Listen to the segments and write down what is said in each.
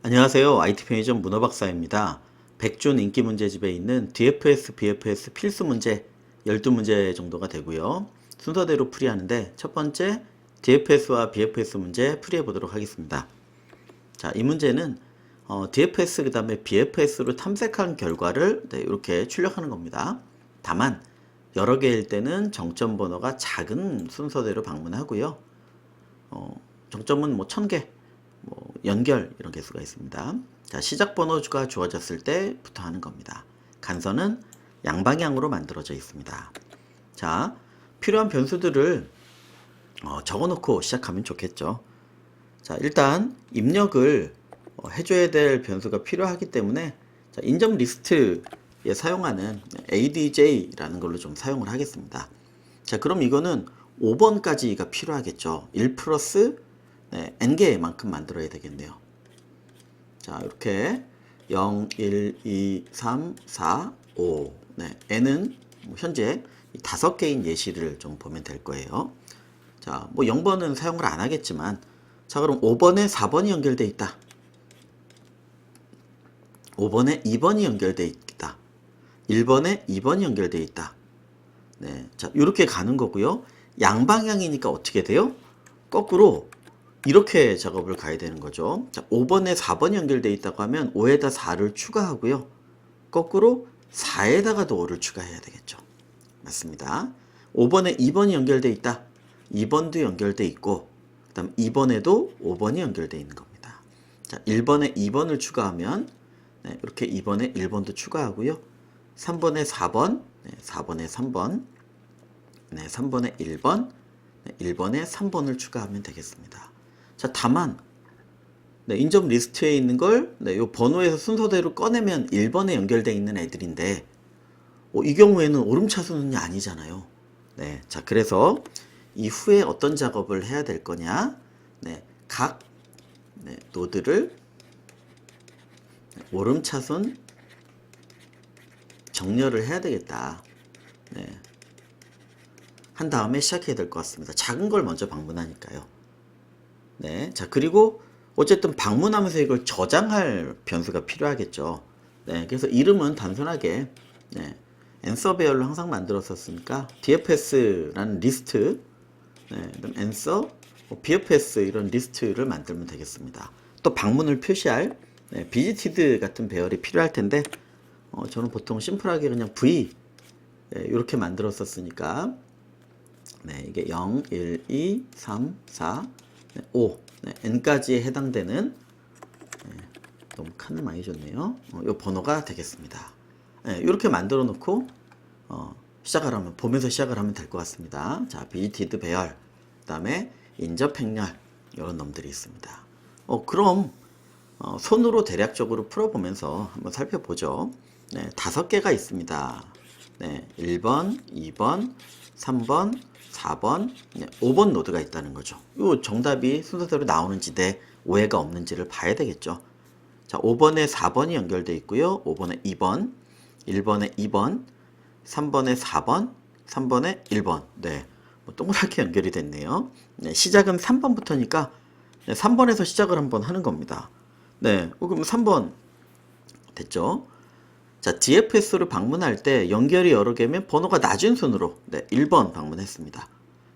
안녕하세요. IT 편의점 문어박사입니다. 백준 인기 문제집에 있는 DFS, BFS 필수 문제 12문제 정도가 되고요. 순서대로 풀이하는데 첫 번째 DFS와 BFS 문제 풀이해 보도록 하겠습니다. 자, 이 문제는 DFS 그 다음에 BFS로 탐색한 결과를 이렇게 출력하는 겁니다. 다만 여러 개일 때는 정점 번호가 작은 순서대로 방문하고요. 정점은 뭐 1000개, 연결 이런 개수가 있습니다. 자, 시작 번호가 주어졌을 때부터 하는 겁니다. 간선은 양방향으로 만들어져 있습니다. 자, 필요한 변수들을 적어놓고 시작하면 좋겠죠. 자, 일단 입력을 해줘야 될 변수가 필요하기 때문에 자, 인점 리스트에 사용하는 ADJ라는 걸로 좀 사용을 하겠습니다. 자, 그럼 이거는 5번까지가 필요하겠죠. 1 플러스 n개만큼 만들어야 되겠네요. 자, 이렇게 0, 1, 2, 3, 4, 5. n은 현재 5개인 예시를 좀 보면 될 거예요. 자, 뭐 0번은 사용을 안 하겠지만, 자, 그럼 5번에 4번이 연결되어 있다. 5번에 2번이 연결되어 있다. 1번에 2번이 연결되어 있다. 네, 자, 이렇게 가는 거고요. 양방향이니까 어떻게 돼요? 거꾸로 이렇게 작업을 가야 되는 거죠. 자, 5번에 4번이 연결되어 있다고 하면 5에다 4를 추가하고요. 거꾸로 4에다가도 5를 추가해야 되겠죠. 맞습니다. 5번에 2번이 연결되어 있다. 2번도 연결되어 있고, 그 다음 2번에도 5번이 연결되어 있는 겁니다. 자, 1번에 2번을 추가하면 이렇게 2번에 1번도 추가하고요. 3번에 4번, 4번에 3번, 3번에 1번, 1번에 3번을 추가하면 되겠습니다. 자, 다만 인접 리스트에 있는 걸 이 번호에서 순서대로 꺼내면 1번에 연결되어 있는 애들인데 이 경우에는 오름차순이 아니잖아요. 네, 자, 그래서 이후에 어떤 작업을 해야 될 거냐, 각 노드를 오름차순 정렬을 해야 되겠다. 한 다음에 시작해야 될 것 같습니다. 작은 걸 먼저 방문하니까요. 네, 자, 그리고 어쨌든 방문하면서 이걸 저장할 변수가 필요하겠죠. 네, 그래서 이름은 단순하게 answer 배열로 항상 만들었었으니까 dfs라는 리스트, 그다음 answer, bfs 이런 리스트를 만들면 되겠습니다. 또 방문을 표시할 visited 같은 배열이 필요할 텐데 저는 보통 심플하게 그냥 v 이렇게 만들었었으니까 이게 0, 1, 2, 3, 4, 5 n까지에 해당되는 너무 칸을 많이 줬네요. 이 번호가 되겠습니다. 이렇게 만들어 놓고 시작을 하면 보면서 시작을 하면 될 것 같습니다. 자, visited 배열, 그 다음에 인접 행렬 이런 놈들이 있습니다. 그럼 손으로 대략적으로 풀어보면서 한번 살펴보죠. 5개가 있습니다. 1번, 2번, 3번, 4번, 5번 노드가 있다는 거죠. 이 정답이 순서대로 나오는지 오해가 없는지를 봐야 되겠죠. 자, 5번에 4번이 연결되어 있고요. 5번에 2번, 1번에 2번, 3번에 4번, 3번에 1번. 동그랗게 연결이 됐네요. 시작은 3번부터니까 3번에서 시작을 한번 하는 겁니다. 그럼 3번 됐죠? 자, DFS를 방문할 때 연결이 여러 개면 번호가 낮은 순으로 1번 방문했습니다.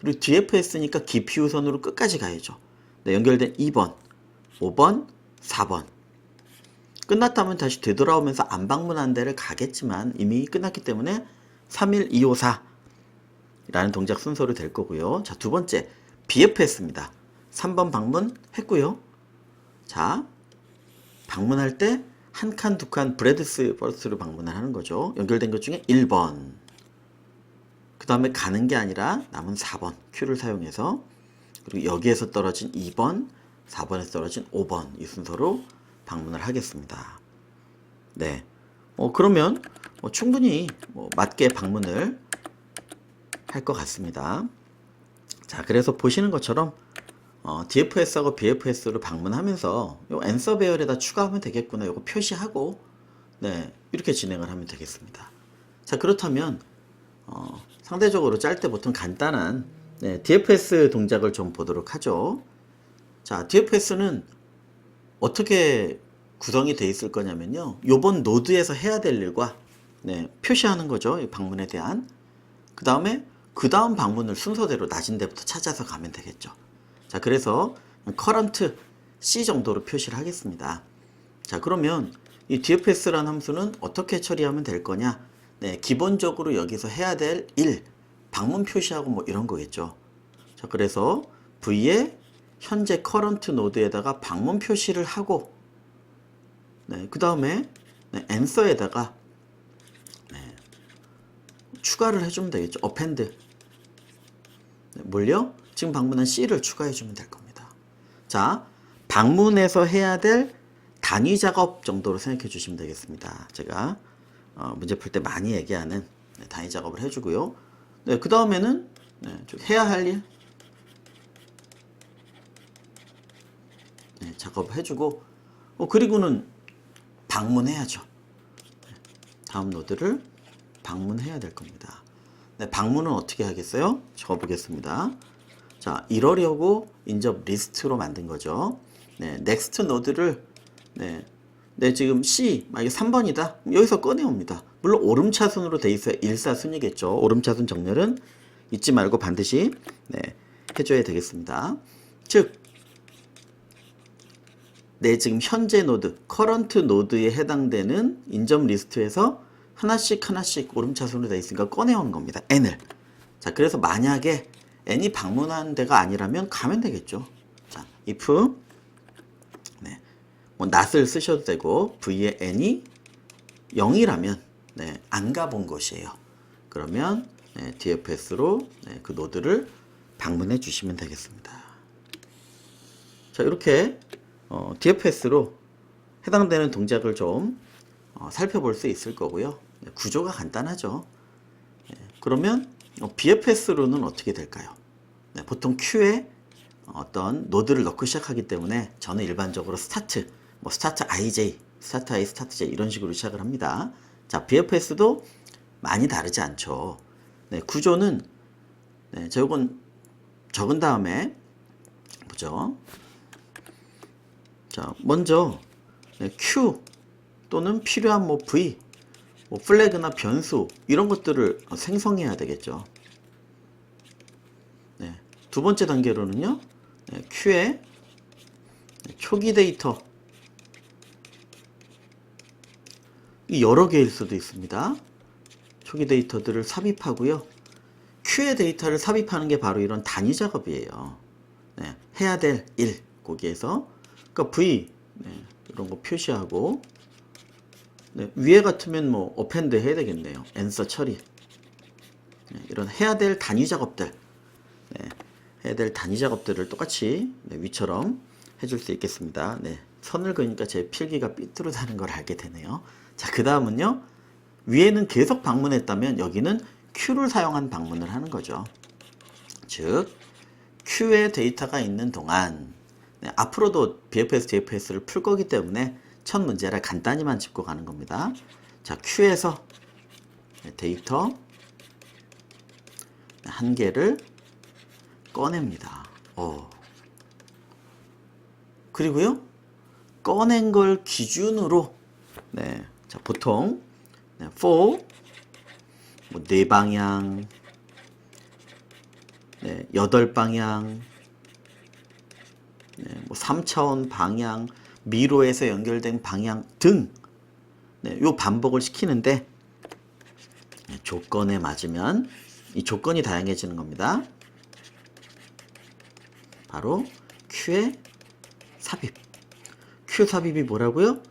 그리고 DFS니까 깊이 우선으로 끝까지 가야죠. 연결된 2번, 5번, 4번. 끝났다면 다시 되돌아오면서 안 방문한 데를 가겠지만 이미 끝났기 때문에 31254 라는 동작 순서로 될 거고요. 자, 두 번째 BFS입니다. 3번 방문했고요. 자, 방문할 때 한 칸, 두 칸 브레드스 버스로 방문을 하는 거죠. 연결된 것 중에 1번. 그 다음에 가는 게 아니라 남은 4번 Q를 사용해서, 그리고 여기에서 떨어진 2번, 4번에서 떨어진 5번 이 순서로 방문을 하겠습니다. 그러면 충분히 맞게 방문을 할 것 같습니다. 자, 그래서 보시는 것처럼 DFS하고 BFS를 방문하면서 요 answer 배열에다 추가하면 되겠구나. 요거 표시하고 이렇게 진행을 하면 되겠습니다. 자, 그렇다면 상대적으로 짤 때 보통 간단한 DFS 동작을 좀 보도록 하죠. 자, DFS는 어떻게 구성이 돼 있을 거냐면요. 요번 노드에서 해야 될 일과 네, 표시하는 거죠. 이 방문에 대한. 그 다음에 그 다음 방문을 순서대로 낮은 데부터 찾아서 가면 되겠죠. 자, 그래서 current C 정도로 표시를 하겠습니다. 자, 그러면 이 dfs라는 함수는 어떻게 처리하면 될 거냐? 네, 기본적으로 여기서 해야 될 일, 방문 표시하고 뭐 이런 거겠죠. 자, 그래서 V에 현재 current 노드에다가 방문 표시를 하고, 네, 그 다음에 네, answer에다가 네, 추가를 해주면 되겠죠. append. 네, 뭘요? 지금 방문한 C를 추가해주면 될 겁니다. 자, 방문에서 해야 될 단위 작업 정도로 생각해 주시면 되겠습니다. 제가 문제 풀 때 많이 얘기하는 네, 단위 작업을 해주고요. 네, 그 다음에는 네, 좀 해야 할 일 네, 작업을 해주고 그리고는 방문해야죠. 네, 다음 노드를 방문해야 될 겁니다. 네, 방문은 어떻게 하겠어요? 적어보겠습니다. 자, 이러려고 인접 리스트로 만든 거죠. 네, 넥스트 노드를 네, 지금 C 만약에 3번이다. 여기서 꺼내옵니다. 물론 오름차순으로 돼 있어야 일사순이겠죠. 오름차순 정렬은 잊지 말고 반드시 네, 해줘야 되겠습니다. 즉, 내 지금 현재 노드, 커런트 노드에 해당되는 인접 리스트에서 하나씩 오름차순으로 돼 있으니까 꺼내오는 겁니다. N을. 자, 그래서 만약에 N이 방문한 데가 아니라면 가면 되겠죠. 자, if 네, 뭐 not을 쓰셔도 되고 V의 N이 0이라면 네, 안 가본 것이에요. 그러면 네, dfs로 네, 그 노드를 방문해 주시면 되겠습니다. 자, 이렇게 dfs로 해당되는 동작을 좀 살펴볼 수 있을 거고요. 네, 구조가 간단하죠. 네, 그러면 bfs로는 어떻게 될까요? 네, 보통 Q에 어떤 노드를 넣고 시작하기 때문에 저는 일반적으로 스타트, 뭐 스타트 IJ, 스타트 I, 스타트 J 이런 식으로 시작을 합니다. 자, bfs도 많이 다르지 않죠. 네, 구조는 네, 저건 적은 다음에 보죠. 자, 먼저 네, Q 또는 필요한 뭐 V, 뭐 플래그나 변수 이런 것들을 생성해야 되겠죠. 네, 두 번째 단계로는요. 네, Q에 초기 데이터 이 여러 개일 수도 있습니다. 초기 데이터들을 삽입하고요. Q의 데이터를 삽입하는 게 바로 이런 단위 작업이에요. 네, 해야 될 일 거기에서 그러니까 V 네, 이런 거 표시하고 네, 위에 같으면 뭐 append 해야 되겠네요. answer 처리 네, 이런 해야 될 단위 작업들 네, 해야 될 단위 작업들을 똑같이 네, 위처럼 해줄 수 있겠습니다. 네, 선을 그으니까 제 필기가 삐뚤어다는 걸 알게 되네요. 자, 그 다음은요. 위에는 계속 방문했다면 여기는 Q를 사용한 방문을 하는 거죠. 즉 Q의 데이터가 있는 동안 네, 앞으로도 BFS, DFS를 풀 거기 때문에 첫 문제를 간단히만 짚고 가는 겁니다. 자, Q에서 데이터 한 개를 꺼냅니다. 그리고요, 꺼낸 걸 기준으로 네, 자, 보통 네, for 뭐 4방향, 네, 8방향, 네, 뭐 3차원 방향, 미로에서 연결된 방향 등 네, 요 반복을 시키는데 네, 조건에 맞으면 이 조건이 다양해지는 겁니다. 바로 Q의 삽입. Q 삽입이 뭐라고요?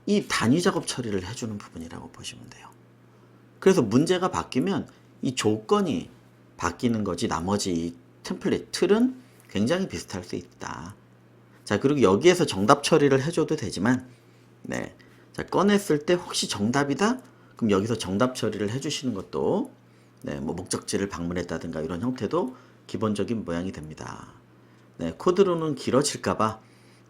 이 단위 작업 처리를 해주는 부분이라고 보시면 돼요. 그래서 문제가 바뀌면 이 조건이 바뀌는 거지 나머지 이 템플릿, 틀은 굉장히 비슷할 수 있다. 자, 그리고 여기에서 정답 처리를 해줘도 되지만 네, 자, 꺼냈을 때 혹시 정답이다? 그럼 여기서 정답 처리를 해주시는 것도 네, 뭐 목적지를 방문했다든가 이런 형태도 기본적인 모양이 됩니다. 네, 코드로는 길어질까봐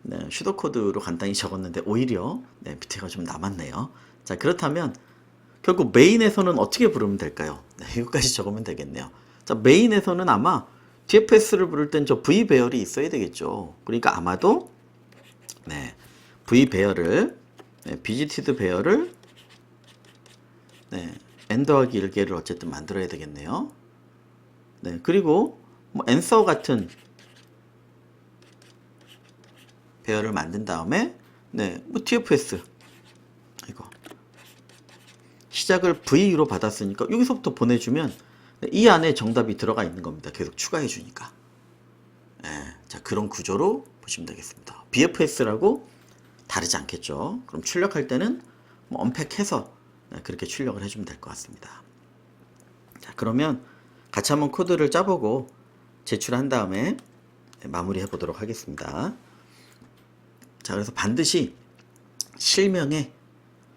네, 슈도코드로 간단히 적었는데 오히려 네, 밑에가 좀 남았네요. 자, 그렇다면 결국 메인에서는 어떻게 부르면 될까요? 네, 이것까지 적으면 되겠네요. 자, 메인에서는 아마 dfs를 부를 땐 저 v 배열이 있어야 되겠죠. 그러니까 아마도 네, v 배열을 네, 비지티드 배열을 네, n 더하기 1개를 어쨌든 만들어야 되겠네요. 네, 그리고 뭐 answer 같은 배열을 만든 다음에 네, 뭐 tfs 이거 시작을 v로 받았으니까 여기서부터 보내주면 이 안에 정답이 들어가 있는 겁니다. 계속 추가해 주니까. 네, 자, 그런 구조로 보시면 되겠습니다. BFS라고 다르지 않겠죠. 그럼 출력할 때는 뭐 언팩해서 그렇게 출력을 해주면 될 것 같습니다. 자, 그러면 같이 한번 코드를 짜보고 제출한 다음에 마무리해 보도록 하겠습니다. 자, 그래서 반드시 실명에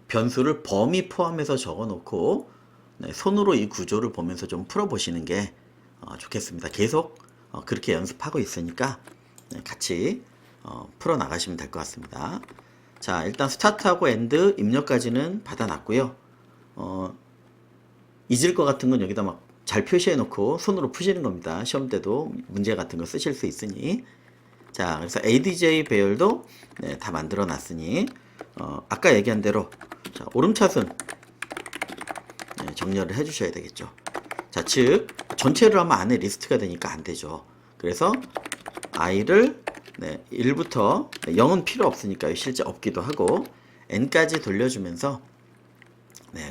변수를 범위 포함해서 적어 놓고 손으로 이 구조를 보면서 좀 풀어 보시는 게 좋겠습니다. 계속 그렇게 연습하고 있으니까 같이 풀어 나가시면 될 것 같습니다. 자, 일단 스타트하고 엔드 입력까지는 받아놨고요. 잊을 것 같은 건 여기다 막 잘 표시해 놓고 손으로 푸시는 겁니다. 시험 때도 문제 같은 거 쓰실 수 있으니. 자, 그래서 ADJ 배열도 다 만들어 놨으니 아까 얘기한 대로 자, 오름차순 정렬을 해 주셔야 되겠죠. 자, 즉 전체를 하면 안에 리스트가 되니까 안 되죠. 그래서 i를 1부터 0은 필요 없으니까 실제 없기도 하고 n까지 돌려주면서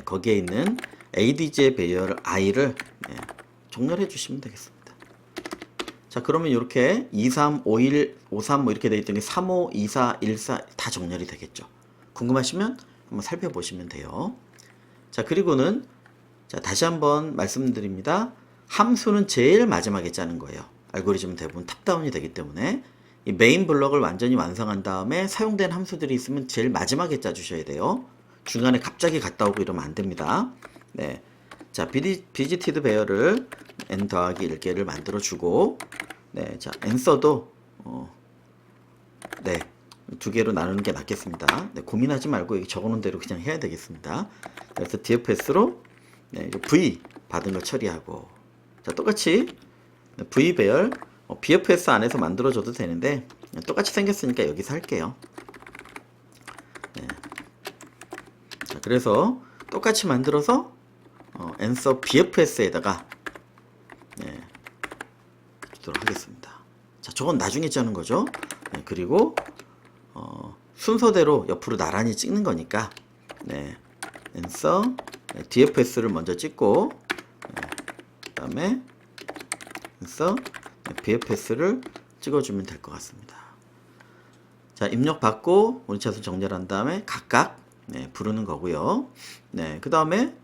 거기에 있는 ADJ 배열 i를 정렬해 주시면 되겠습니다. 자, 그러면 이렇게 2, 3, 5, 1, 5, 3 뭐 이렇게 되어 있던 게 3, 5, 2, 4, 1, 4 다 정렬이 되겠죠. 궁금하시면 한번 살펴보시면 돼요. 자, 그리고는 자, 다시 한번 말씀드립니다. 함수는 제일 마지막에 짜는 거예요. 알고리즘은 대부분 탑다운이 되기 때문에 이 메인 블럭을 완전히 완성한 다음에 사용된 함수들이 있으면 제일 마지막에 짜주셔야 돼요. 중간에 갑자기 갔다 오고 이러면 안 됩니다. 네. 자, 비지티드 배열을 n 더하기 1개를 만들어 주고 네, 자, answer도 네, 2개로 나누는 게 낫겠습니다. 네, 고민하지 말고 여기 적어놓은 대로 그냥 해야 되겠습니다. 그래서 DFS로 네, V 받은 걸 처리하고 자, 똑같이 V 배열 BFS 안에서 만들어줘도 되는데 똑같이 생겼으니까 여기서 할게요. 네. 자, 그래서 똑같이 만들어서 answer BFS에다가 주도록 하겠습니다. 자, 저건 나중에 짜는 거죠. 네, 그리고 순서대로 옆으로 나란히 찍는 거니까 answer DFS를 먼저 찍고 그 다음에 answer BFS를 찍어주면 될 것 같습니다. 자, 입력 받고 오른차순 정렬한 다음에 각각 부르는 거고요. 네, 그 다음에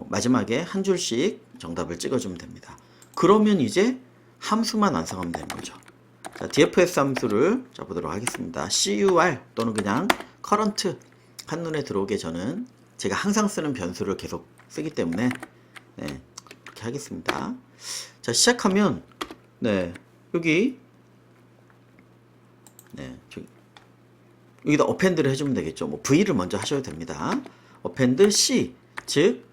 마지막에 한 줄씩 정답을 찍어주면 됩니다. 그러면 이제 함수만 완성하면 되는 거죠. 자, DFS 함수를 짜보도록 하겠습니다. CUR 또는 그냥 current 한눈에 들어오게 저는 제가 항상 쓰는 변수를 계속 쓰기 때문에 그렇게 하겠습니다. 자, 시작하면 여기 여기다 어펜드를 해주면 되겠죠. 뭐 V를 먼저 하셔도 됩니다. 어펜드 C 즉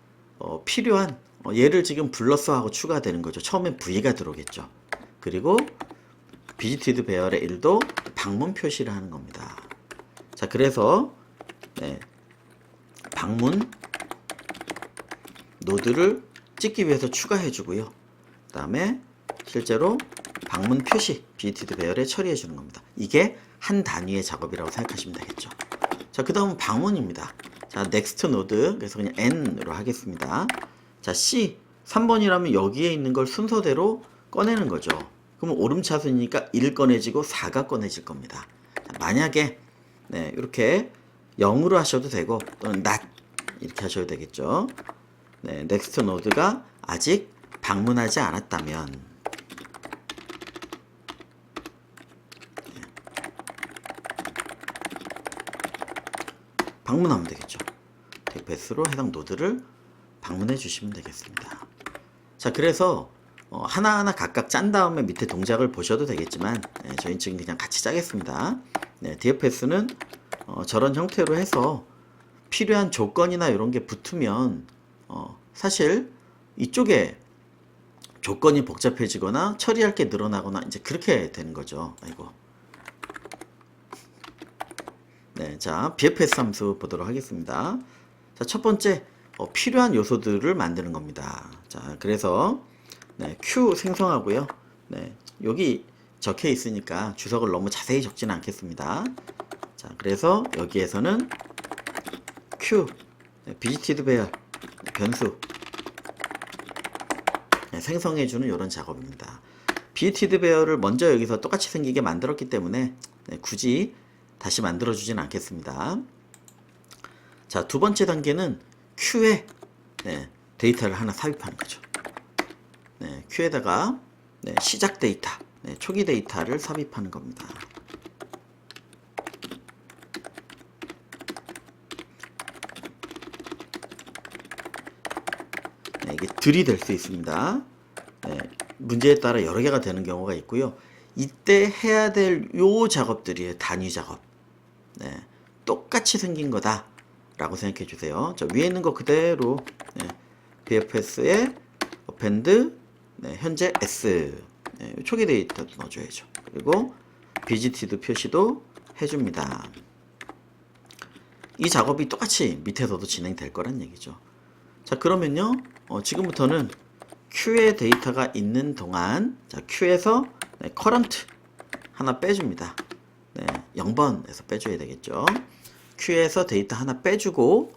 필요한 얘를 지금 불렀어 하고 추가되는 거죠. 처음엔 V가 들어오겠죠. 그리고 비지티드 배열의 1도 방문 표시를 하는 겁니다. 자, 그래서 방문 노드를 찍기 위해서 추가해 주고요. 그 다음에 실제로 방문 표시 비지티드 배열에 처리해 주는 겁니다. 이게 한 단위의 작업이라고 생각하시면 되겠죠. 자, 그 다음은 방문입니다. 자, next node 그래서 그냥 n으로 하겠습니다. 자, C 3번이라면 여기에 있는 걸 순서대로 꺼내는 거죠. 그러면 오름차순이니까 1 꺼내지고 4가 꺼내질 겁니다. 자, 만약에 이렇게 0으로 하셔도 되고 또는 not 이렇게 하셔도 되겠죠. next node가 아직 방문하지 않았다면 방문하면 되겠죠. DFS로 해당 노드를 방문해 주시면 되겠습니다. 자, 그래서 하나하나 각각 짠 다음에 밑에 동작을 보셔도 되겠지만 저희는 지금 그냥 같이 짜겠습니다. DFS는 저런 형태로 해서 필요한 조건이나 이런 게 붙으면 사실 이쪽에 조건이 복잡해지거나 처리할 게 늘어나거나 이제 그렇게 되는 거죠. 아이고. 네, 자, BFS 함수 보도록 하겠습니다. 자, 첫 번째, 필요한 요소들을 만드는 겁니다. 자, 그래서, 네, Q 생성하고요. 네, 여기 적혀 있으니까 주석을 너무 자세히 적지는 않겠습니다. 자, 그래서 여기에서는 Q, 네, 비지티드 배열, 변수, 네, 생성해주는 이런 작업입니다. 비지티드 배열을 먼저 여기서 똑같이 생기게 만들었기 때문에 네, 굳이 다시 만들어주진 않겠습니다. 자, 두 번째 단계는 Q에 네, 데이터를 하나 삽입하는 거죠. 네, Q에다가 네, 시작 데이터, 네, 초기 데이터를 삽입하는 겁니다. 네, 이게 들이 될 수 있습니다. 네, 문제에 따라 여러 개가 되는 경우가 있고요. 이때 해야 될 요 작업들이에요. 단위 작업. 네, 똑같이 생긴 거다 라고 생각해 주세요. 저 위에 있는 거 그대로 네, BFS에 append 네, 현재 S 네, 초기 데이터 넣어줘야죠. 그리고 BGT도 표시도 해줍니다. 이 작업이 똑같이 밑에서도 진행될 거란 얘기죠. 자, 그러면요 지금부터는 Q의 데이터가 있는 동안 자, Q에서 네, current 하나 빼줍니다. 네, 0번에서 빼줘야 되겠죠. Q에서 데이터 하나 빼주고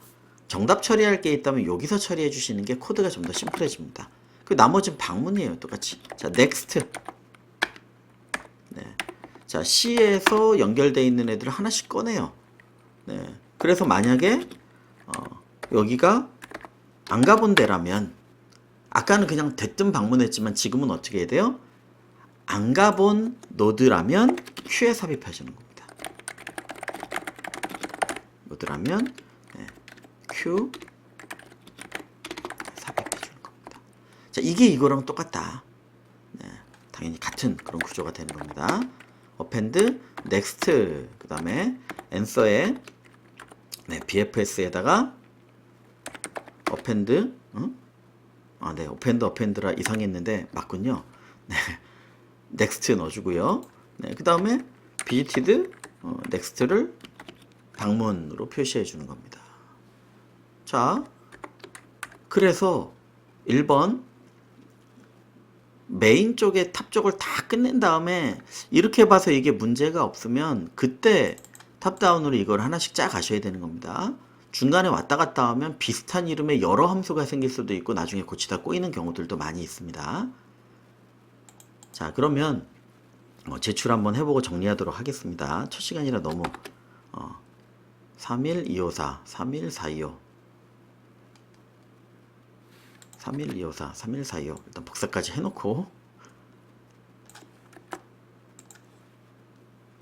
정답 처리할 게 있다면 여기서 처리해 주시는 게 코드가 좀 더 심플해집니다. 그 나머지는 방문이에요. 똑같이. 자, next. 네. 자, C에서 연결되어 있는 애들을 하나씩 꺼내요. 네. 그래서 만약에 여기가 안 가본 데라면 아까는 그냥 대뜸 방문했지만 지금은 어떻게 해야 돼요? 안 가본 노드라면 Q에 삽입하시는 겁니다. 노드라면 네, Q 삽입해주는 겁니다. 자, 이게 이거랑 똑같다. 네, 당연히 같은 그런 구조가 되는 겁니다. append next 그 다음에 answer에 네, BFS에다가 append 네, append라 이상했는데 맞군요. 네, next 넣어주고요. 네, 그 다음에 visited next를 방문으로 표시해 주는 겁니다. 자, 그래서 1번 메인 쪽에 탑 쪽을 다 끝낸 다음에 이렇게 봐서 이게 문제가 없으면 그때 탑다운으로 이걸 하나씩 짜 가셔야 되는 겁니다. 중간에 왔다 갔다 하면 비슷한 이름의 여러 함수가 생길 수도 있고 나중에 고치다 꼬이는 경우들도 많이 있습니다. 자, 그러면 제출 한번 해보고 정리하도록 하겠습니다. 첫 시간이라 너무 31254, 31425 31254, 31425 일단 복사까지 해놓고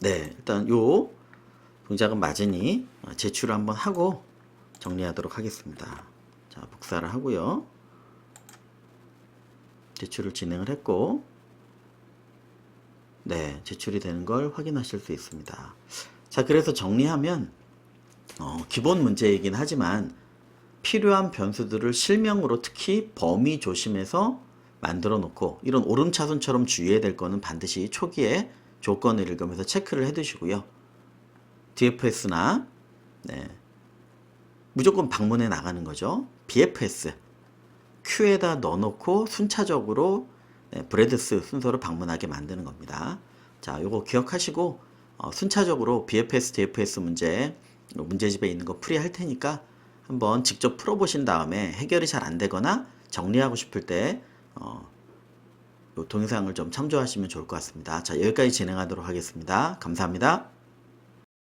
네, 일단 요 동작은 맞으니 제출을 한번 하고 정리하도록 하겠습니다. 자, 복사를 하고요. 제출을 진행을 했고 네, 제출이 되는 걸 확인하실 수 있습니다. 자, 그래서 정리하면 기본 문제이긴 하지만 필요한 변수들을 실명으로 특히 범위 조심해서 만들어 놓고 이런 오름차순처럼 주의해야 될 거는 반드시 초기에 조건을 읽으면서 체크를 해 두시고요. DFS나 네, 무조건 방문해 나가는 거죠. BFS Q에다 넣어놓고 순차적으로 네, 브레드스 순서로 방문하게 만드는 겁니다. 자, 요거 기억하시고 순차적으로 BFS, DFS 문제집에 있는 거 풀이할 테니까 한번 직접 풀어보신 다음에 해결이 잘 안 되거나 정리하고 싶을 때 요 동영상을 좀 참조하시면 좋을 것 같습니다. 자, 여기까지 진행하도록 하겠습니다. 감사합니다.